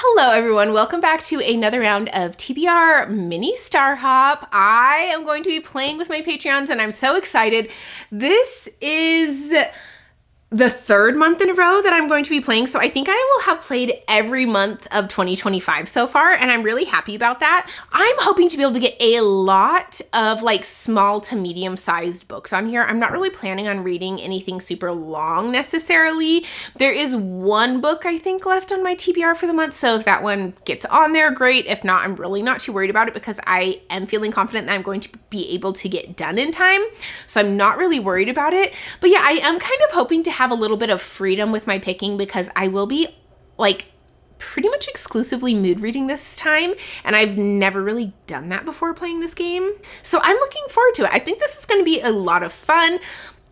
Hello everyone, welcome back to another round of TBR Mini Star Hop. I am going to be playing with my Patreons and I'm so excited. This is the third month in a row that I'm going to be playing, so I think I will have played every month of 2025 so far, and I'm really happy about that. I'm hoping to be able to get a lot of like small to medium-sized books on here. I'm not really planning on reading anything super long necessarily. There is one book I think left on my TBR for the month, so if that one gets on there, great. If not, I'm really not too worried about it because I am feeling confident that I'm going to be able to get done in time, so I'm not really worried about it. But yeah, I am kind of hoping to have a little bit of freedom with my picking because I will be like pretty much exclusively mood reading this time, and I've never really done that before playing this game. So I'm looking forward to it. I think this is going to be a lot of fun,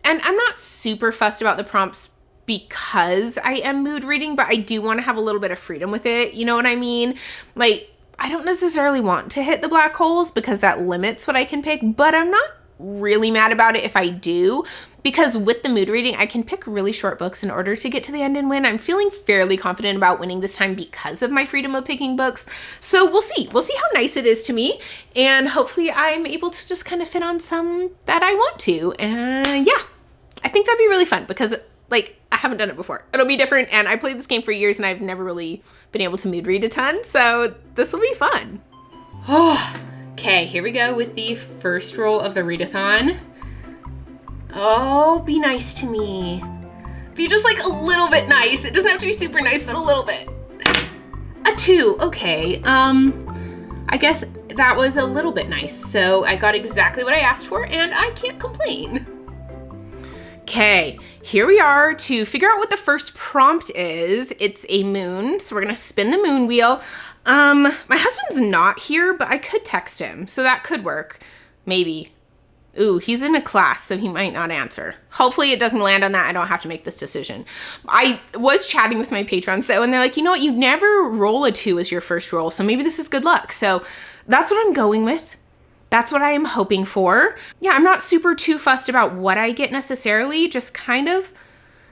and I'm not super fussed about the prompts because I am mood reading, but I do want to have a little bit of freedom with it. You know what I mean? Like, I don't necessarily want to hit the black holes because that limits what I can pick, but I'm not really mad about it if I do, because with the mood reading, I can pick really short books in order to get to the end and win. I'm feeling fairly confident about winning this time because of my freedom of picking books. So we'll see. We'll see how nice it is to me. And hopefully I'm able to just kind of fit on some that I want to. And yeah, I think that'd be really fun because like I haven't done it before. It'll be different. And I played this game for years and I've never really been able to mood read a ton. So this will be fun. Oh, okay, here we go with the first roll of the Readathon. Oh, be nice to me. Be just like a little bit nice. It doesn't have to be super nice, but a little bit. A 2, okay. I guess that was a little bit nice. So I got exactly what I asked for and I can't complain. Okay, here we are to figure out what the first prompt is. It's a moon, so we're gonna spin the moon wheel. My husband's not here, but I could text him, so that could work, maybe. Ooh, he's in a class, so he might not answer. Hopefully it doesn't land on that. I don't have to make this decision. I was chatting with my patrons though, and they're like, you know what? You never roll a 2 as your first roll, so maybe this is good luck. So that's what I'm going with. That's what I am hoping for. Yeah, I'm not super too fussed about what I get necessarily, just kind of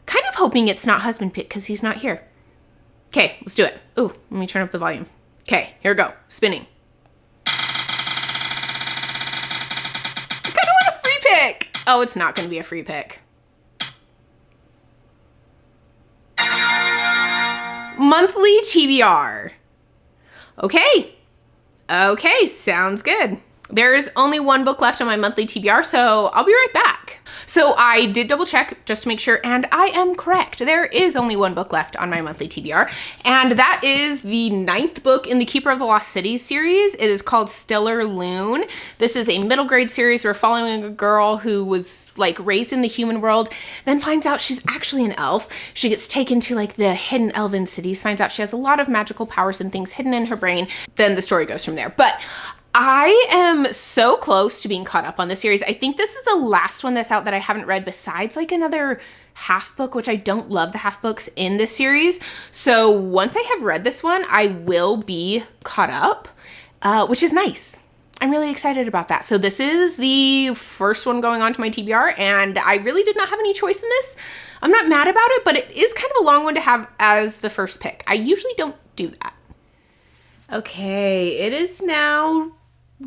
hoping it's not husband pick because he's not here. Okay, let's do it. Ooh, let me turn up the volume. Okay, here we go, spinning. Pick. Oh, it's not going to be a free pick. Monthly TBR. Okay. Okay, sounds good. There's only one book left on my monthly TBR, so I'll be right back. So I did double check just to make sure, and I am correct. There is only one book left on my monthly TBR, and that is the 9th book in the Keeper of the Lost Cities series. It is called Stellar Loon. This is a middle grade series. We're following a girl who was like raised in the human world, then finds out she's actually an elf. She gets taken to like the hidden elven cities, finds out she has a lot of magical powers and things hidden in her brain. Then the story goes from there. But I am so close to being caught up on this series. I think this is the last one that's out that I haven't read besides like another half book, which I don't love the half books in this series. So once I have read this one, I will be caught up, which is nice. I'm really excited about that. So this is the first one going on to my TBR, and I really did not have any choice in this. I'm not mad about it, but it is kind of a long one to have as the first pick. I usually don't do that. Okay, it is now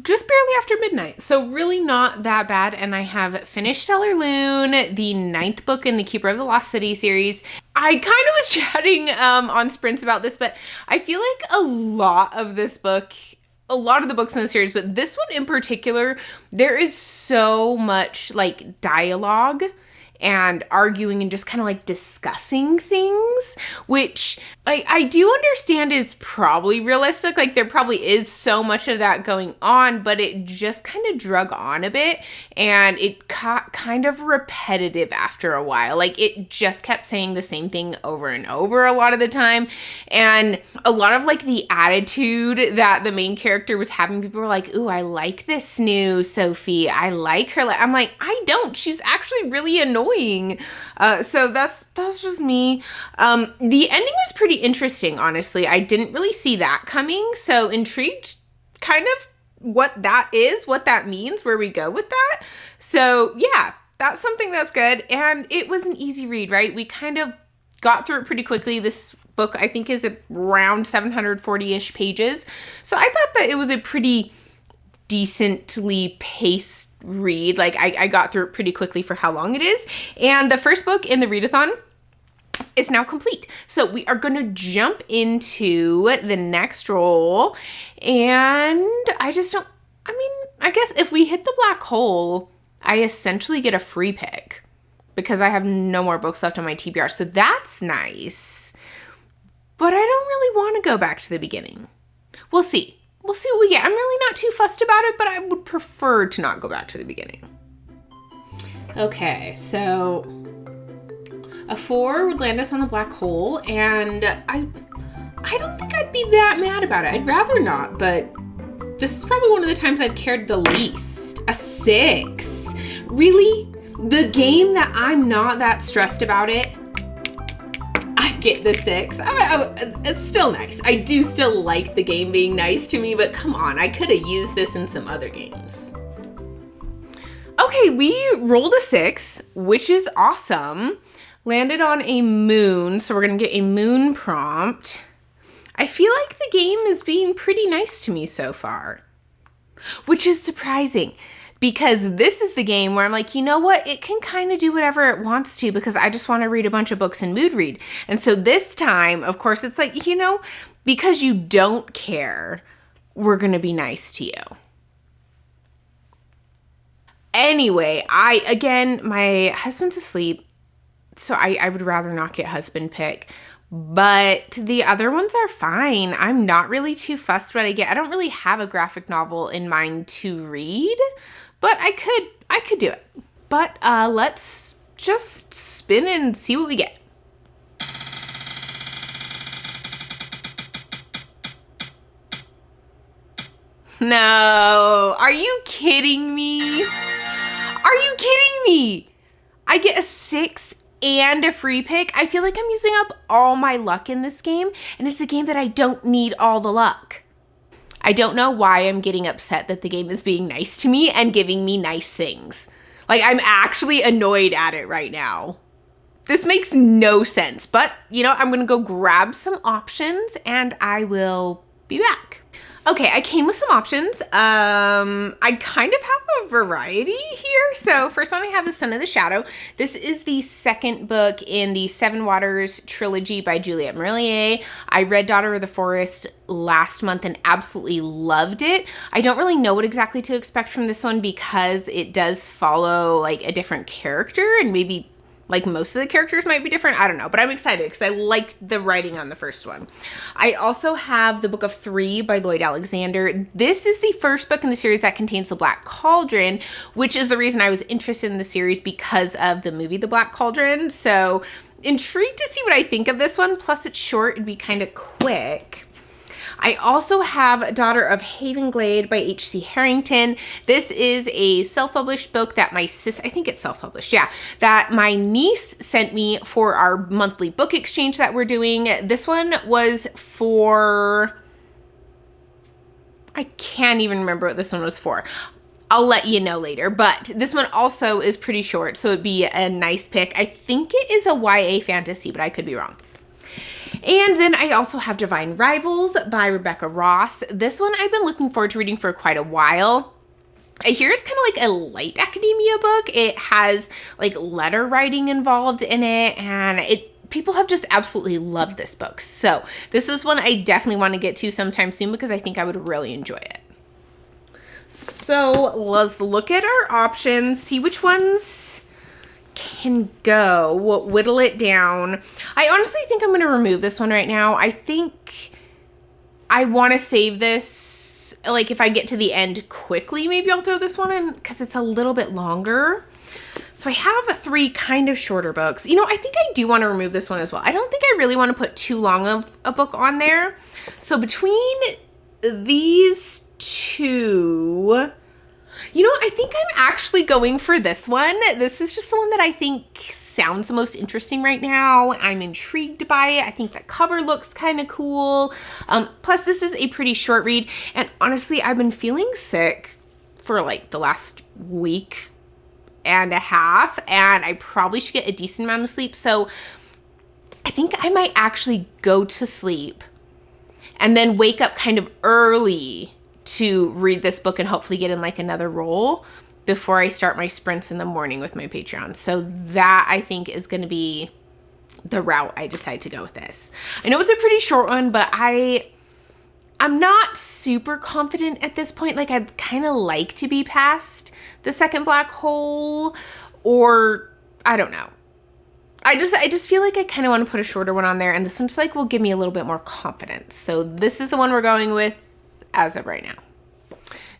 just barely after midnight, so really not that bad, and I have finished Stellar Loon, the 9th book in the Keeper of the Lost City series. I kind of was chatting on sprints about this, but I feel like a lot of the books in the series, but this one in particular, there is so much like dialogue and arguing and just kind of like discussing things, which I do understand is probably realistic. Like there probably is so much of that going on, but it just kind of drug on a bit and it got kind of repetitive after a while. Like it just kept saying the same thing over and over a lot of the time. And a lot of like the attitude that the main character was having, people were like, ooh, I like this new Sophie. I like her. I'm like, I don't. She's actually really annoying. So that's just me. The ending was pretty interesting, honestly. I didn't really see that coming, so intrigued kind of what that is, what that means, where we go with that. So yeah, that's something that's good. And it was an easy read, right? We kind of got through it pretty quickly. This book, I think, is around 740-ish pages. So I thought that it was a pretty decently paced read. Like, I got through it pretty quickly for how long it is. And the first book in the readathon is now complete. So we are going to jump into the next roll. And I guess if we hit the black hole, I essentially get a free pick because I have no more books left on my TBR. So that's nice. But I don't really want to go back to the beginning. We'll see. We'll see what we get. I'm really not too fussed about it, but I would prefer to not go back to the beginning. Okay, so a 4 would land us on the black hole, and I don't think I'd be that mad about it. I'd rather not, but this is probably one of the times I've cared the least. A 6. Really? The game that I'm not that stressed about it, I get the 6. It's still nice. I do still like the game being nice to me, but come on, I could have used this in some other games. Okay, we rolled a 6, which is awesome. Landed on a moon, so we're gonna get a moon prompt. I feel like the game is being pretty nice to me so far, which is surprising because this is the game where I'm like, you know what? It can kind of do whatever it wants to because I just want to read a bunch of books and mood read. And so this time, of course, it's like, you know, because you don't care, we're going to be nice to you. Anyway, my husband's asleep, so I would rather not get husband pick. But the other ones are fine. I'm not really too fussed what I get. I don't really have a graphic novel in mind to read, but I could do it. But let's just spin and see what we get. No, are you kidding me? Are you kidding me? I get a 6 and a free pick. I feel like I'm using up all my luck in this game, and it's a game that I don't need all the luck. I don't know why I'm getting upset that the game is being nice to me and giving me nice things. Like, I'm actually annoyed at it right now. This makes no sense, but, you know, I'm gonna go grab some options and I will be back. Okay, I came with some options. I kind of have a variety here. So first one I have is Son of the Shadow. This is the second book in the Seven Waters trilogy by Juliette Marillier. I read Daughter of the Forest last month and absolutely loved it. I don't really know what exactly to expect from this one because it does follow like a different character and maybe like most of the characters might be different. I don't know, but I'm excited because I liked the writing on the first one. I also have The Book of Three by Lloyd Alexander. This is the first book in the series that contains the Black Cauldron, which is the reason I was interested in the series because of the movie The Black Cauldron. So intrigued to see what I think of this one. Plus it's short and be kind of quick. I also have Daughter of Havenglade by H.C. Harrington. This is a self-published book that my I think it's self-published, yeah, that my niece sent me for our monthly book exchange that we're doing. This one was for, I can't even remember what this one was for. I'll let you know later, but this one also is pretty short, so it'd be a nice pick. I think it is a YA fantasy, but I could be wrong. And then I also have Divine Rivals by Rebecca Ross. This one I've been looking forward to reading for quite a while. I hear it's kind of like a light academia book. It has like letter writing involved in it, and people have just absolutely loved this book. So this is one I definitely want to get to sometime soon because I think I would really enjoy it. So let's look at our options, see which ones can go. We'll whittle it down. I honestly think I'm going to remove this one right now. I think I want to save this, like if I get to the end quickly, maybe I'll throw this one in because it's a little bit longer. So I have 3 kind of shorter books. You know, I think I do want to remove this one as well. I don't think I really want to put too long of a book on there. So between these 2, you know, I think I'm actually going for this one. This is just the one that I think sounds the most interesting right now. I'm intrigued by it. I think that cover looks kind of cool. Plus, this is a pretty short read. And honestly, I've been feeling sick for like the last week and a half. And I probably should get a decent amount of sleep. So I think I might actually go to sleep and then wake up kind of early to read this book and hopefully get in like another roll before I start my sprints in the morning with my Patreon. So that I think is going to be the route I decide to go with this. I know it's a pretty short one, but I'm not super confident at this point. Like, I'd kind of like to be past the second black hole, or I don't know. I just feel like I kind of want to put a shorter one on there, and this one just like will give me a little bit more confidence. So this is the one we're going with as of right now.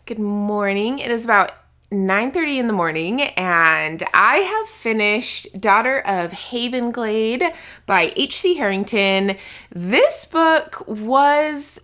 Good morning. It is about 9:30 in the morning, and I have finished Daughter of Havenglade by H.C. Harrington. This book was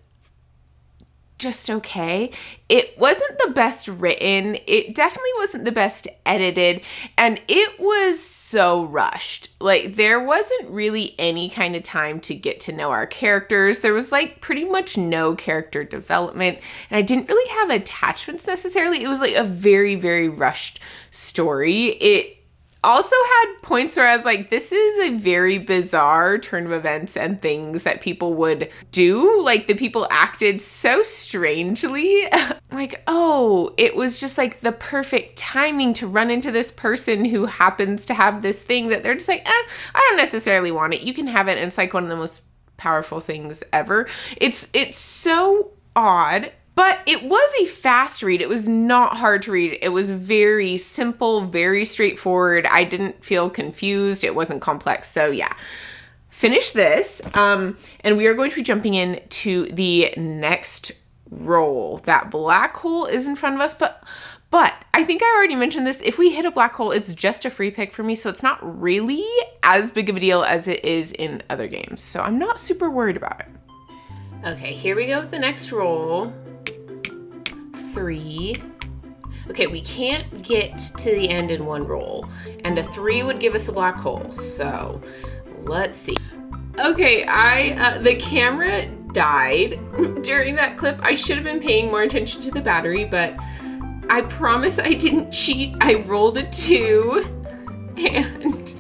just okay. It wasn't the best written. It definitely wasn't the best edited, and it was so rushed. Like, there wasn't really any kind of time to get to know our characters. There was like pretty much no character development, and I didn't really have attachments necessarily. It was like a very, very rushed story. It also had points where I was like, this is a very bizarre turn of events and things that people would do. Like, the people acted so strangely. Like, oh, it was just like the perfect timing to run into this person who happens to have this thing that they're just like, I don't necessarily want it. You can have it. And it's like one of the most powerful things ever. It's so odd. But it was a fast read. It was not hard to read. It was very simple, very straightforward. I didn't feel confused. It wasn't complex. So yeah, finish this. And we are going to be jumping into the next roll. That black hole is in front of us, but I think I already mentioned this. If we hit a black hole, it's just a free pick for me. So it's not really as big of a deal as it is in other games. So I'm not super worried about it. Okay, here we go with the next roll. 3. Okay, we can't get to the end in one roll, and a 3 would give us a black hole. So let's see. Okay, the camera died during that clip. I should have been paying more attention to the battery, but I promise I didn't cheat. I rolled a 2, and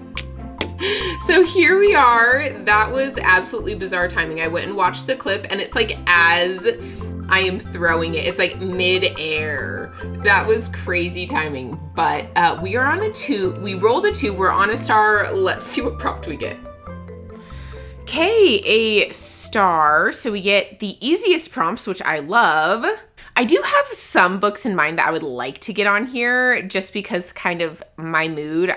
so here we are. That was absolutely bizarre timing. I went and watched the clip, and it's like as I am throwing it, it's like mid-air. That was crazy timing. But we are on a 2. We rolled a 2. We're on a star. Let's see what prompt we get. Okay, a star. So we get the easiest prompts, which I love. I do have some books in mind that I would like to get on here just because kind of my mood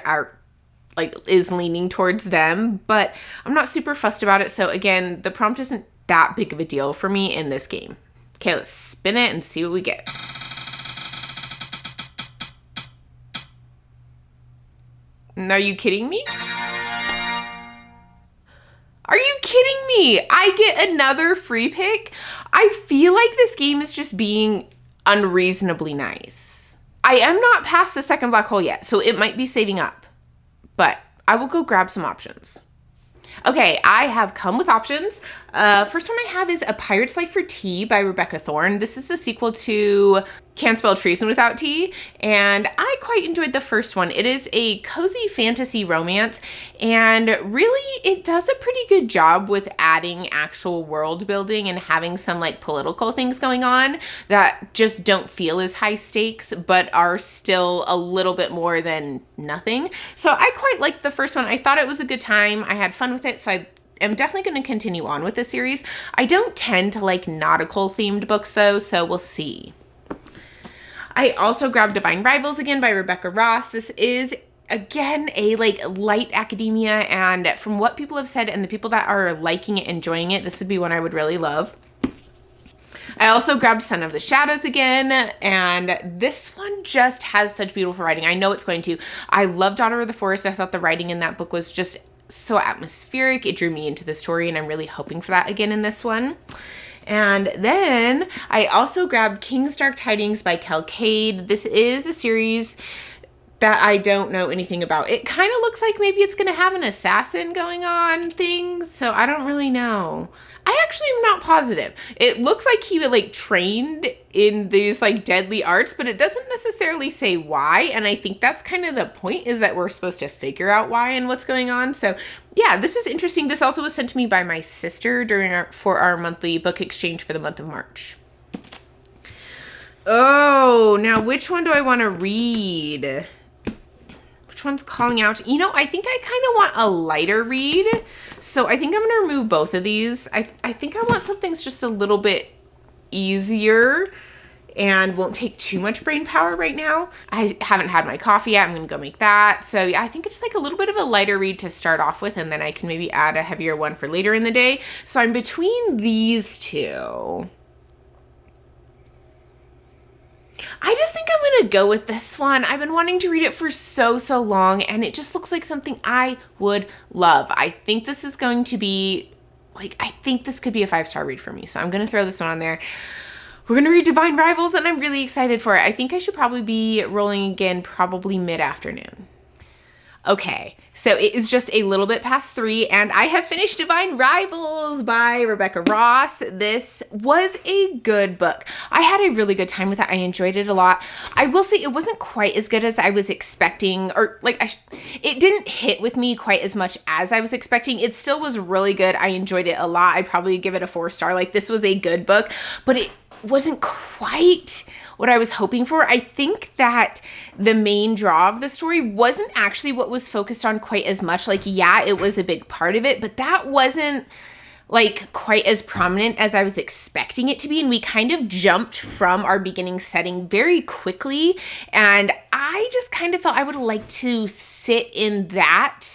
is leaning towards them, but I'm not super fussed about it. So again, the prompt isn't that big of a deal for me in this game. Okay, let's spin it and see what we get. Are you kidding me? Are you kidding me? I get another free pick? I feel like this game is just being unreasonably nice. I am not past the second black hole yet, so it might be saving up, but I will go grab some options. Okay, I have come with options. First one I have is A Pirate's Life for Tea by Rebecca Thorne. This is the sequel to Can't Spell Treason Without Tea, and I quite enjoyed the first one. It is a cozy fantasy romance, and really it does a pretty good job with adding actual world building and having some like political things going on that just don't feel as high stakes, but are still a little bit more than nothing. So I quite liked the first one. I thought it was a good time. I had fun with it, so I'm definitely going to continue on with the series. I don't tend to like nautical themed books though, so we'll see. I also grabbed Divine Rivals again by Rebecca Ross. This is again a like light academia, and from what people have said and the people that are liking it, enjoying it, this would be one I would really love. I also grabbed Son of the Shadows again, and this one just has such beautiful writing. I know it's going to. I love Daughter of the Forest. I thought the writing in that book was just so atmospheric. It drew me into the story, and I'm really hoping for that again in this one. And then I also grabbed King's Dark Tidings by Kel Cade. This is a series that I don't know anything about. It kind of looks like maybe it's going to have an assassin going on thing, so I don't really know. I actually am not positive. It looks like he like trained in these like deadly arts, but it doesn't necessarily say why. And I think that's kind of the point, is that we're supposed to figure out why and what's going on. So yeah, this is interesting. This also was sent to me by my sister for our monthly book exchange for the month of March. Oh, now which one do I want to read? Which one's calling out? You know, I think I kind of want a lighter read. So I think I'm going to remove both of these. I think I want something that's just a little bit easier and won't take too much brain power right now. I haven't had my coffee yet. I'm going to go make that. So yeah, I think it's like a little bit of a lighter read to start off with, and then I can maybe add a heavier one for later in the day. So I'm between these two. I just think I'm going to go with this one. I've been wanting to read it for so long, and it just looks like something I would love. I think this is going to be, like, I think this could be a 5-star read for me. So I'm going to throw this one on there. We're going to read Divine Rivals, and I'm really excited for it. I think I should probably be rolling again probably mid-afternoon. Okay, so it is just a little bit past 3, and I have finished Divine Rivals by Rebecca Ross. This was a good book. I had a really good time with it. I enjoyed it a lot. I will say it wasn't quite as good as I was expecting, or like it didn't hit with me quite as much as I was expecting. It still was really good. I enjoyed it a lot. I'd probably give it a 4-star. Like, this was a good book, but it wasn't quite what I was hoping for. I think that the main draw of the story wasn't actually what was focused on quite as much. Like, yeah, it was a big part of it, but that wasn't like quite as prominent as I was expecting it to be. And we kind of jumped from our beginning setting very quickly. And I just kind of felt I would like to sit in that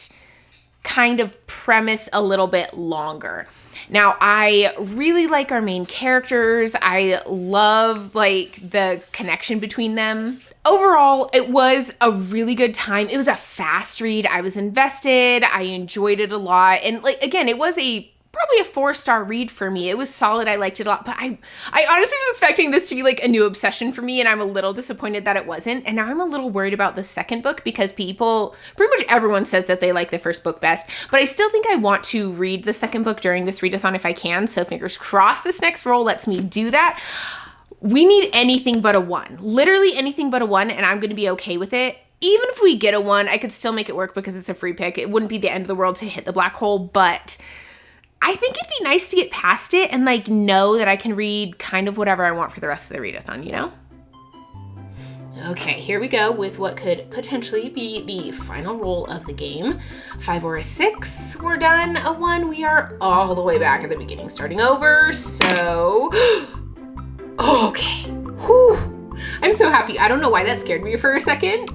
kind of premise a little bit longer. Now, I really like our main characters. I love like the connection between them. Overall, it was a really good time. It was a fast read. I was invested. I enjoyed it a lot. And like, again, it was probably a 4-star read for me. It was solid. I liked it a lot, but I honestly was expecting this to be like a new obsession for me, and I'm a little disappointed that it wasn't. And now I'm a little worried about the second book, because pretty much everyone says that they like the first book best, but I still think I want to read the second book during this readathon if I can. So fingers crossed this next roll lets me do that. We need anything but a 1, literally anything but a 1, and I'm going to be okay with it. Even if we get a 1, I could still make it work because it's a free pick. It wouldn't be the end of the world to hit the black hole, but I think it'd be nice to get past it and like know that I can read kind of whatever I want for the rest of the readathon, you know? Okay, here we go with what could potentially be the final roll of the game. 5 or a 6, we're done. A 1, we are all the way back at the beginning, starting over. So, okay. Whew. I'm so happy. I don't know why that scared me for a second,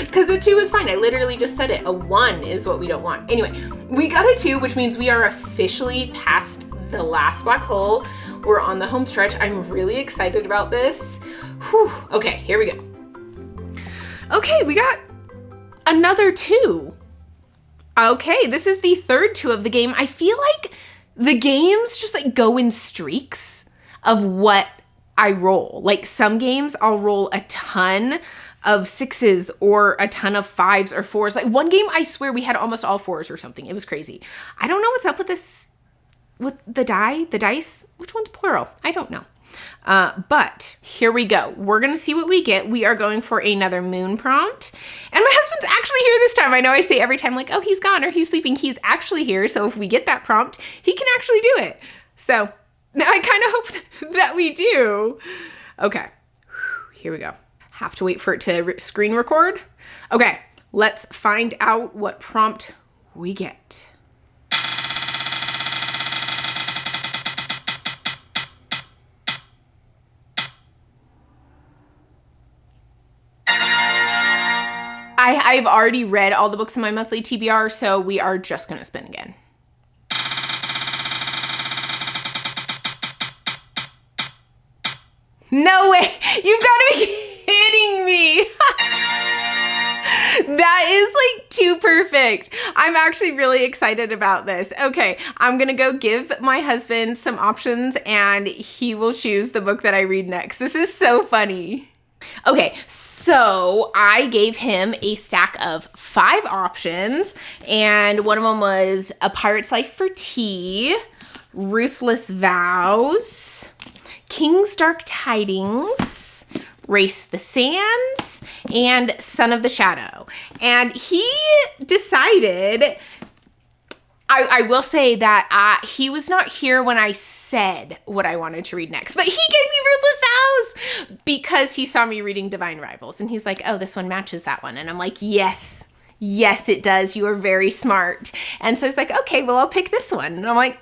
because the 2 is fine. I literally just said it. A 1 is what we don't want. Anyway, we got a 2, which means we are officially past the last black hole. We're on the home stretch. I'm really excited about this. Whew. Okay, here we go. Okay, we got another 2. Okay, this is the third 2 of the game. I feel like the games just like go in streaks of what I roll. Like, some games I'll roll a ton of 6s or a ton of 5s or 4s. Like, one game, I swear we had almost all 4s or something. It was crazy. I don't know what's up with this, with the dice. Which one's plural? I don't know. But here we go. We're going to see what we get. We are going for another moon prompt. And my husband's actually here this time. I know I say every time like, oh, he's gone or he's sleeping. He's actually here. So if we get that prompt, he can actually do it. So now I kind of hope that we do. Okay, here we go. Have to wait for it to screen record. Okay, let's find out what prompt we get. I've already read all the books in my monthly TBR, so we are just gonna spin again. No way, you've gotta be kidding me. That is like too perfect. I'm actually really excited about this. Okay, I'm gonna go give my husband some options and he will choose the book that I read next. This is so funny. Okay, so I gave him a stack of 5 options, and one of them was A Pirate's Life for Tea, Ruthless Vows, King's Dark Tidings, Race the Sands, and Son of the Shadow. And he decided, I will say that he was not here when I said what I wanted to read next, but he gave me Ruthless Vows because he saw me reading Divine Rivals. And he's like, oh, this one matches that one. And I'm like, yes, it does. You are very smart. And so he's like, okay, well, I'll pick this one. And I'm like,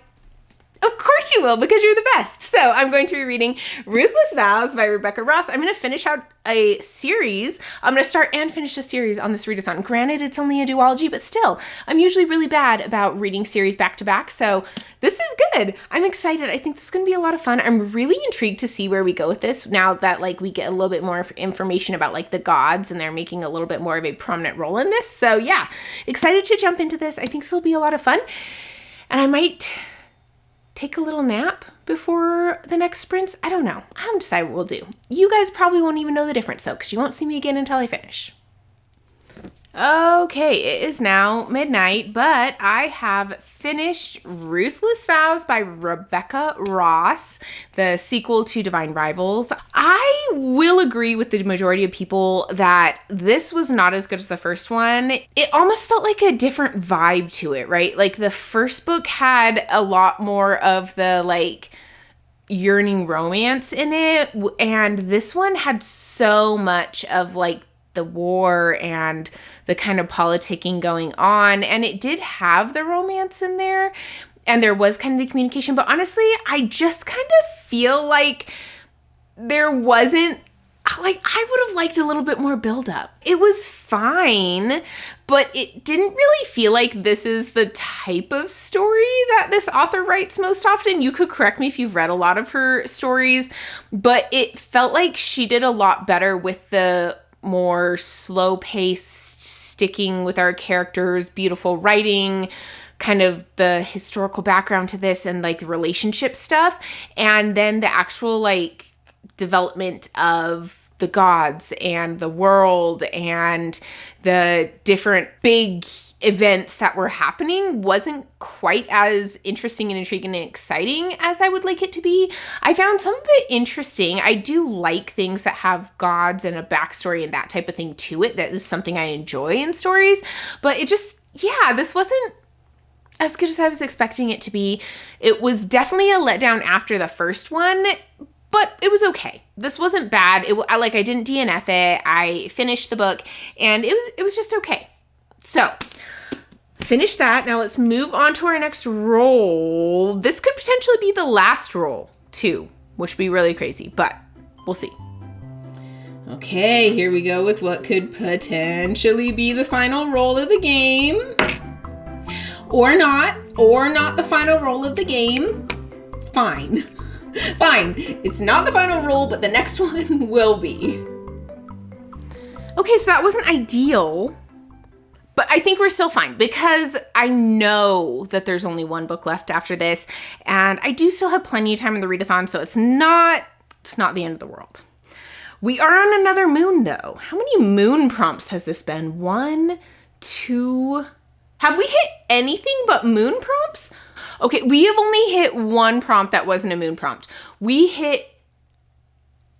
of course you will, because you're the best. So I'm going to be reading Ruthless Vows by Rebecca Ross. I'm going to finish out a series. I'm going to start and finish a series on this readathon. Granted, it's only a duology, but still, I'm usually really bad about reading series back to back. So this is good. I'm excited. I think this is going to be a lot of fun. I'm really intrigued to see where we go with this now that like we get a little bit more information about like the gods and they're making a little bit more of a prominent role in this. So yeah, excited to jump into this. I think this will be a lot of fun. And I might take a little nap before the next sprints. I don't know. I haven't decided what we'll do. You guys probably won't even know the difference though, because you won't see me again until I finish. Okay, it is now midnight, but I have finished Ruthless Vows by Rebecca Ross, the sequel to Divine Rivals. I will agree with the majority of people that this was not as good as the first one. It almost felt like a different vibe to it, right? Like the first book had a lot more of the like yearning romance in it, and this one had so much of like the war and the kind of politicking going on. And it did have the romance in there and there was kind of the communication, but honestly, I just kind of feel like there wasn't, like, I would have liked a little bit more buildup. It was fine, but it didn't really feel like this is the type of story that this author writes most often. You could correct me if you've read a lot of her stories, but it felt like she did a lot better with the more slow-paced, sticking with our characters, beautiful writing, kind of the historical background to this and like relationship stuff, and then the actual like development of the gods and the world and the different big events that were happening wasn't quite as interesting and intriguing and exciting as I would like it to be. I found some of it interesting. I do like things that have gods and a backstory and that type of thing to it. That is something I enjoy in stories, but it just, yeah, this wasn't as good as I was expecting it to be. It was definitely a letdown after the first one, but it was okay. This wasn't bad. I didn't DNF it. I finished the book and it was just okay. So, finish that. Now let's move on to our next roll. This could potentially be the last roll too, which would be really crazy, but we'll see. Okay, here we go with what could potentially be the final roll of the game. Or not the final roll of the game. Fine. Fine. It's not the final roll, but the next one will be. Okay, so that wasn't ideal. But I think we're still fine because I know that there's only one book left after this, and I do still have plenty of time in the readathon, so it's not the end of the world. We are on another moon though. How many moon prompts has this been? 1, 2. Have we hit anything but moon prompts? Okay, we have only hit one prompt that wasn't a moon prompt. We hit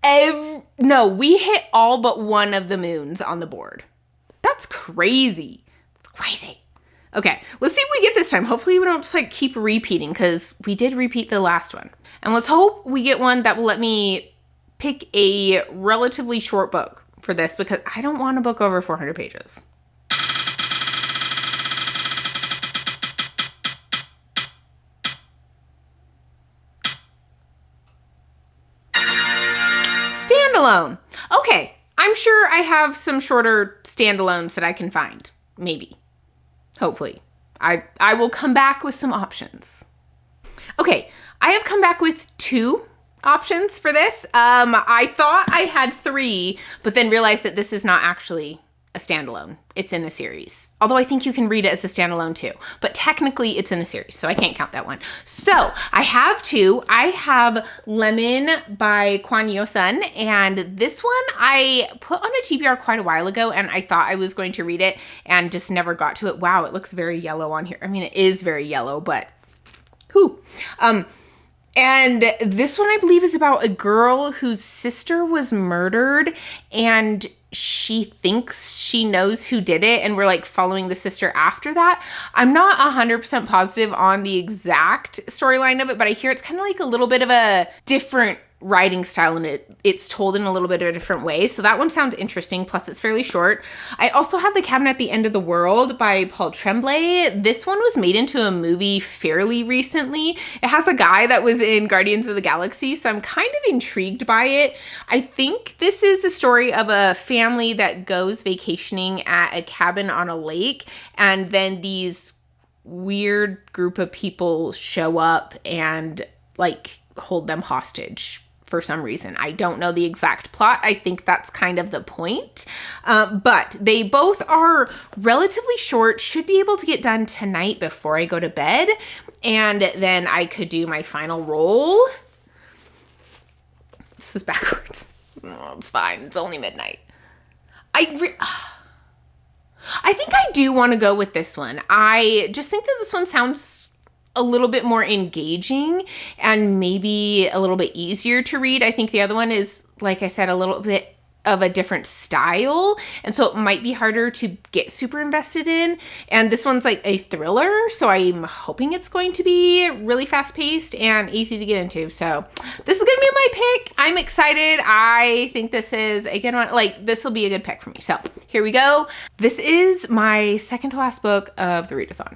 we hit all but one of the moons on the board. That's crazy. Crazy. Okay, let's see what we get this time. Hopefully we don't just like keep repeating because we did repeat the last one. And let's hope we get one that will let me pick a relatively short book for this because I don't want a book over 400 pages. Standalone. Okay, I'm sure I have some shorter standalones that I can find. Maybe. Hopefully. I will come back with some options. Okay, I have come back with 2 options for this. I thought I had 3, but then realized that this is not actually a standalone. It's in a series. Although I think you can read it as a standalone too. But technically it's in a series, so I can't count that one. So I have 2. I have Lemon by Kwan Yo-sun, and this one I put on a TBR quite a while ago, and I thought I was going to read it and just never got to it. Wow, it looks very yellow on here. I mean, it is very yellow, but Whew. And this one I believe is about a girl whose sister was murdered and she thinks she knows who did it, and we're like following the sister after that. I'm not 100% positive on the exact storyline of it, but I hear it's kind of like a little bit of a different writing style, and it's told in a little bit of a different way. So that one sounds interesting. Plus it's fairly short. I also have The Cabin at the End of the World by Paul Tremblay. This one was made into a movie fairly recently. It has a guy that was in Guardians of the Galaxy, so I'm kind of intrigued by it. I think this is a story of a family that goes vacationing at a cabin on a lake, and then these weird group of people show up and like hold them hostage for some reason. I don't know the exact plot. I think that's kind of the point. But they both are relatively short, should be able to get done tonight before I go to bed. And then I could do my final roll. This is backwards. Oh, it's fine. It's only midnight. I think I do want to go with this one. I just think that this one sounds a little bit more engaging and maybe a little bit easier to read. I think the other one is, like I said, a little bit of a different style, and so it might be harder to get super invested in. And this one's like a thriller, so I'm hoping it's going to be really fast-paced and easy to get into. So this is gonna be my pick. I'm excited. I think this is a good one. Like, this will be a good pick for me. So here we go. This is my second to last book of the Readathon.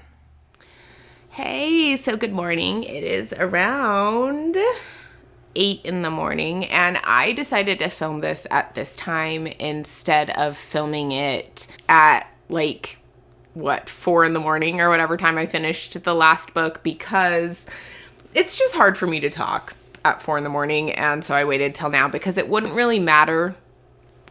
Hey, so good morning. It is around 8 in the morning, and I decided to film this at this time instead of filming it at like, what, 4 in the morning or whatever time I finished the last book, because it's just hard for me to talk at 4 in the morning, and so I waited till now because it wouldn't really matter.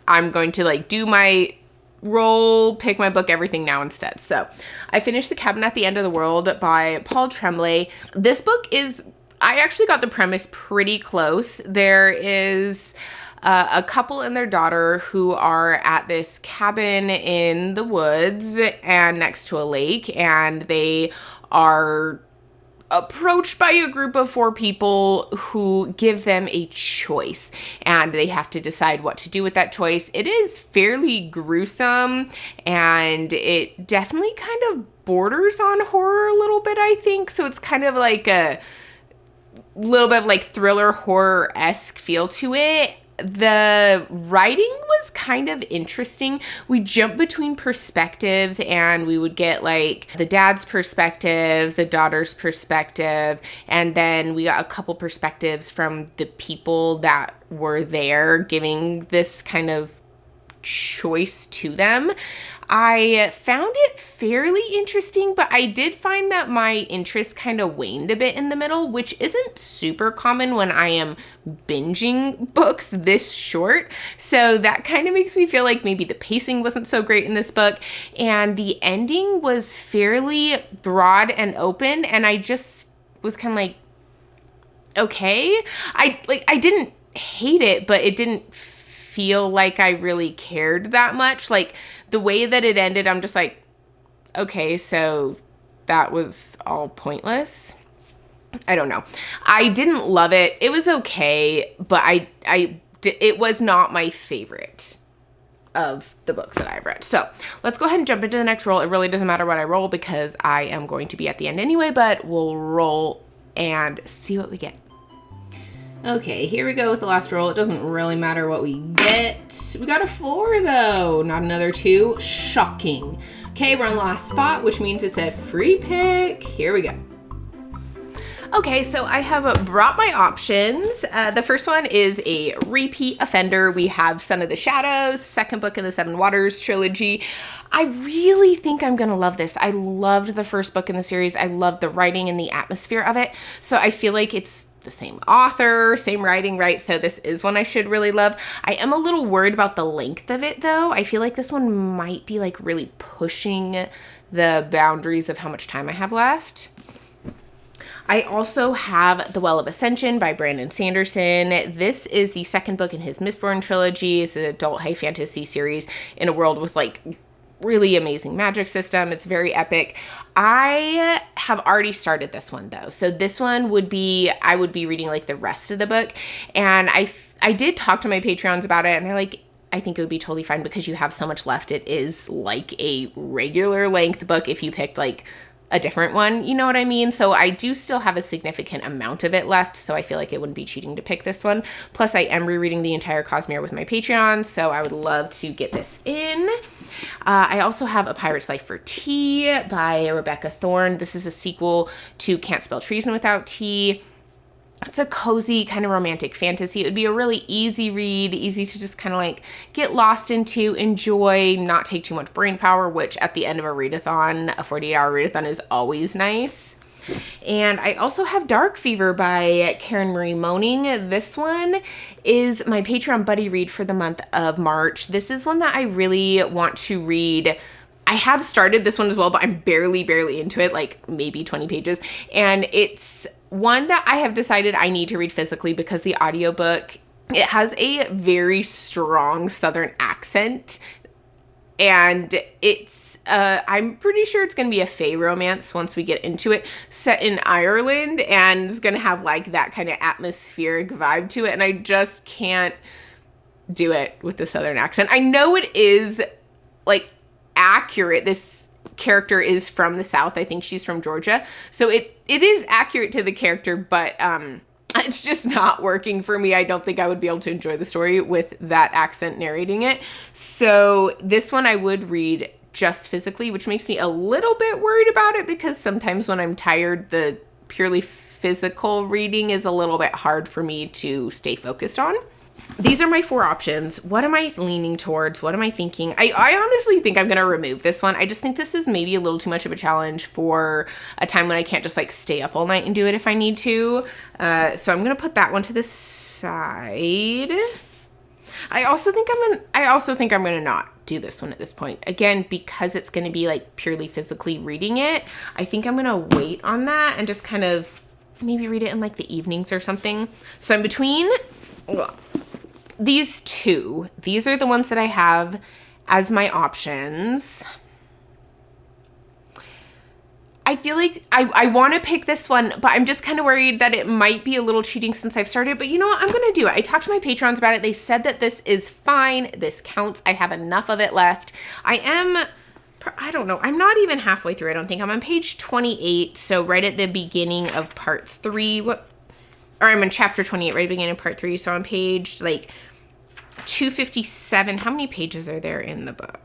I'm going to like do my roll, pick my book, everything now instead. So I finished The Cabin at the End of the World by Paul Tremblay. This book is, I actually got the premise pretty close. There is a couple and their daughter who are at this cabin in the woods and next to a lake, and they are approached by a group of 4 people who give them a choice, and they have to decide what to do with that choice. It is fairly gruesome, and it definitely kind of borders on horror a little bit, I think. So it's kind of like a little bit of like thriller horror-esque feel to it. The writing was kind of interesting. We jumped between perspectives, and we would get like the dad's perspective, the daughter's perspective, and then we got a couple perspectives from the people that were there giving this kind of choice to them. I found it fairly interesting, but I did find that my interest kind of waned a bit in the middle, which isn't super common when I am binging books this short. So that kind of makes me feel like maybe the pacing wasn't so great in this book, and the ending was fairly broad and open, and I just was kind of like, okay. I didn't hate it, but it didn't feel like I really cared that much. Like, the way that it ended, I'm just like, okay, so that was all pointless. I don't know. I didn't love it. It was okay, but it was not my favorite of the books that I've read. So let's go ahead and jump into the next roll. It really doesn't matter what I roll because I am going to be at the end anyway, but we'll roll and see what we get. Okay, here we go with the last roll. It doesn't really matter what we get. We got a 4 though, not another 2. Shocking. Okay, we're on the last spot, which means it's a free pick. Here we go. Okay, so I have brought my options. The first one is a repeat offender. We have Son of the Shadows, second book in the Seven Waters trilogy. I really think I'm gonna love this. I loved the first book in the series. I loved the writing and the atmosphere of it. So I feel like it's the same author, same writing, right? So this is one I should really love. I am a little worried about the length of it though. I feel like this one might be like really pushing the boundaries of how much time I have left. I also have The Well of Ascension by Brandon Sanderson. This is the second book in his Mistborn trilogy. It's an adult high fantasy series in a world with like really amazing magic system. It's very epic. I have already started this one though. So this one would be, I would be reading like the rest of the book. And I did talk to my Patreons about it and they're like, I think it would be totally fine because you have so much left. It is like a regular length book if you picked like a different one, you know what I mean? So I do still have a significant amount of it left, so I feel like it wouldn't be cheating to pick this one. Plus, I am rereading the entire Cosmere with my Patreon, so I would love to get this in. I also have A Pirate's Life for Tea by Readathon. This is a sequel to Can't Spell Treason Without Tea. It's a cozy kind of romantic fantasy. It would be a really easy read, easy to just kind of like get lost into, enjoy, not take too much brain power, which at the end of a readathon, a 48-hour readathon is always nice. And I also have Dark Fever by Karen Marie Moaning. This one is my Patreon buddy read for the month of March. This is one that I really want to read. I have started this one as well, but I'm barely into it, like maybe 20 pages. And it's one that I have decided I need to read physically because the audiobook, it has a very strong Southern accent. And it's, I'm pretty sure it's going to be a fae romance once we get into it, set in Ireland, and it's going to have like that kind of atmospheric vibe to it. And I just can't do it with the Southern accent. I know it is like accurate. This character is from the South. I think she's from Georgia. So it is accurate to the character, but it's just not working for me. I don't think I would be able to enjoy the story with that accent narrating it. So this one I would read just physically, which makes me a little bit worried about it because sometimes when I'm tired, the purely physical reading is a little bit hard for me to stay focused on. These are my 4 options. What am I leaning towards? What am I thinking? I honestly think I'm going to remove this one. I just think this is maybe a little too much of a challenge for a time when I can't just like stay up all night and do it if I need to. So I'm going to put that one to the side. I also think I'm going to not do this one at this point. Again, because it's going to be like purely physically reading it, I think I'm going to wait on that and just kind of maybe read it in like the evenings or something. So I'm between these two. These are the ones that I have as my options. I feel like I want to pick this one, but I'm just kind of worried that it might be a little cheating since I've started. But you know what? I'm going to do it. I talked to my Patrons about it. They said that this is fine. This counts. I have enough of it left. I don't know. I'm not even halfway through. I don't think I'm on page 28. So right at the beginning of part 3. Or I'm in chapter 28, right at the beginning of part 3. So on page like 257. How many pages are there in the book?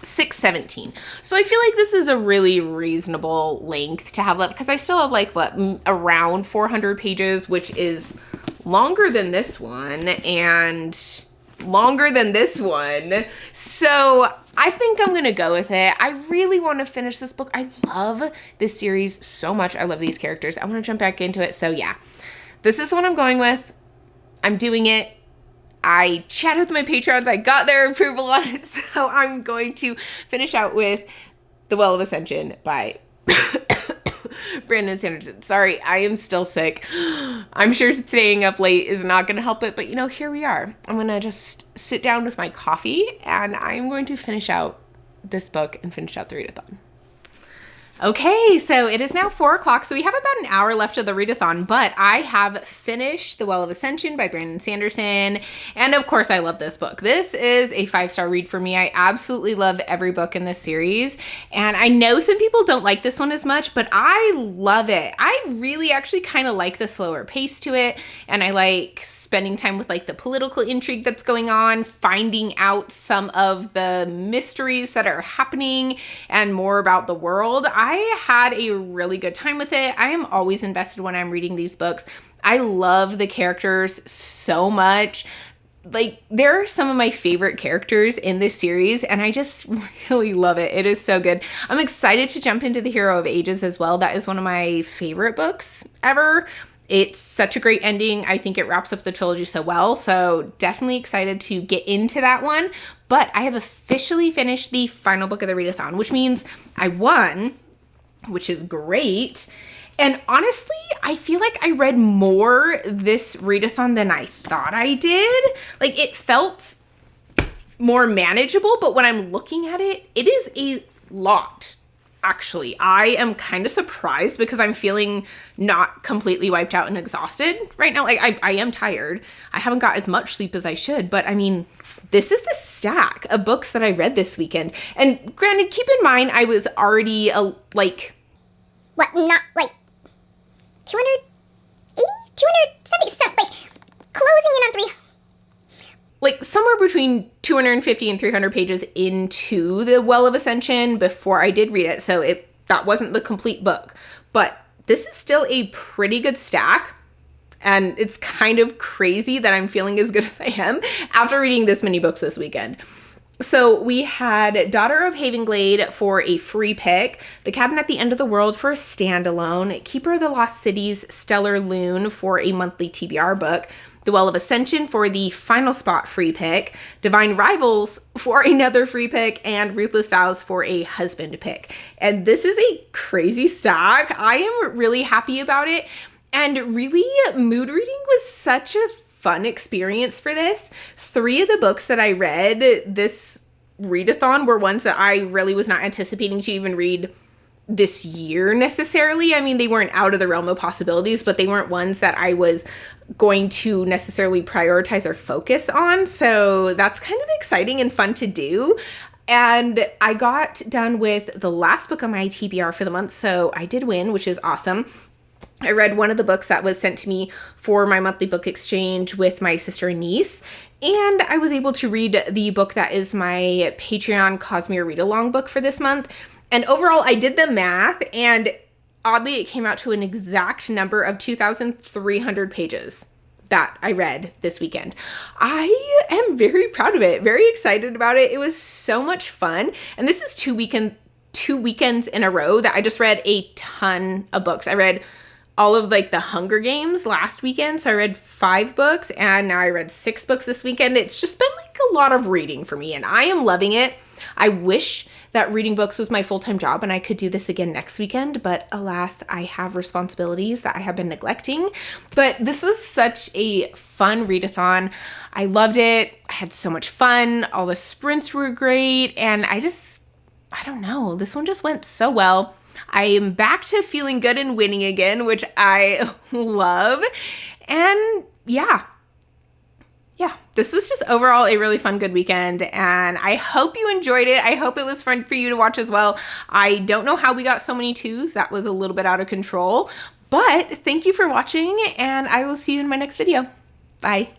617. So I feel like this is a really reasonable length to have left because I still have like what, around 400 pages, which is longer than this one and longer than this one. So I think I'm gonna go with it. I really want to finish this book. I love this series so much. I love these characters. I want to jump back into it. So yeah, this is the one I'm going with. I'm doing it. I chatted with my Patrons. I got their approval on it. So I'm going to finish out with The Well of Ascension by Brandon Sanderson. Sorry, I am still sick. I'm sure staying up late is not going to help it, but you know, here we are. I'm going to just sit down with my coffee and I'm going to finish out this book and finish out the readathon. Okay, so it is now 4 o'clock, so we have about an hour left of the readathon, but I have finished The Well of Ascension by Brandon Sanderson, and of course I love this book. This is a 5-star read for me. I absolutely love every book in this series, and I know some people don't like this one as much, but I love it. I really actually kind of like the slower pace to it, and I like spending time with like the political intrigue that's going on, finding out some of the mysteries that are happening and more about the world. I had a really good time with it. I am always invested when I'm reading these books. I love the characters so much. Like, they're some of my favorite characters in this series, and I just really love it. It is so good. I'm excited to jump into The Hero of Ages as well. That is one of my favorite books ever. It's such a great ending. I think it wraps up the trilogy so well. So definitely excited to get into that one. But I have officially finished the final book of the readathon, which means I won, which is great. And honestly, I feel like I read more this readathon than I thought I did. Like, it felt more manageable, but when I'm looking at it, it is a lot. Actually, I am kind of surprised because I'm feeling not completely wiped out and exhausted right now. I am tired. I haven't got as much sleep as I should, but I mean, this is the stack of books that I read this weekend. And granted, keep in mind, I was already like... What, not like 280? 270? So, like, closing in on 300. Like somewhere between 250 and 300 pages into the Well of Ascension before I did read it. So that wasn't the complete book, but this is still a pretty good stack. And it's kind of crazy that I'm feeling as good as I am after reading this many books this weekend. So we had Daughter of Havenglade for a free pick, The Cabin at the End of the World for a standalone, Keeper of the Lost Cities, Stellar Loon for a monthly TBR book, The Well of Ascension for the final spot free pick, Divine Rivals for another free pick, and Ruthless Vows for a husband pick. And this is a crazy stack. I am really happy about it. And really, mood reading was such a fun experience for this. 3 of the books that I read this readathon were ones that I really was not anticipating to even read this year necessarily. I mean, they weren't out of the realm of possibilities, but they weren't ones that I was going to necessarily prioritize or focus on. So that's kind of exciting and fun to do. And I got done with the last book on my TBR for the month, so I did win, which is awesome. I read one of the books that was sent to me for my monthly book exchange with my sister and niece, and I was able to read the book that is my Patreon Cosmere read-along book for this month. And overall, I did the math, and oddly, it came out to an exact number of 2,300 pages that I read this weekend. I am very proud of it, very excited about it. It was so much fun, and this is two weekends in a row that I just read a ton of books. I read all of like the Hunger Games last weekend, so I read 5 books, and now I read 6 books this weekend. It's just been like a lot of reading for me, and I am loving it. I wish that reading books was my full-time job and I could do this again next weekend, but alas, I have responsibilities that I have been neglecting. But this was such a fun readathon. I loved it. I had so much fun. All the sprints were great, and I don't know, this one just went so well. I am back to feeling good and winning again, which I love. And yeah, this was just overall a really fun, good weekend, and I hope you enjoyed it. I hope it was fun for you to watch as well. I don't know how we got so many 2s. That was a little bit out of control, but thank you for watching, and I will see you in my next video. Bye.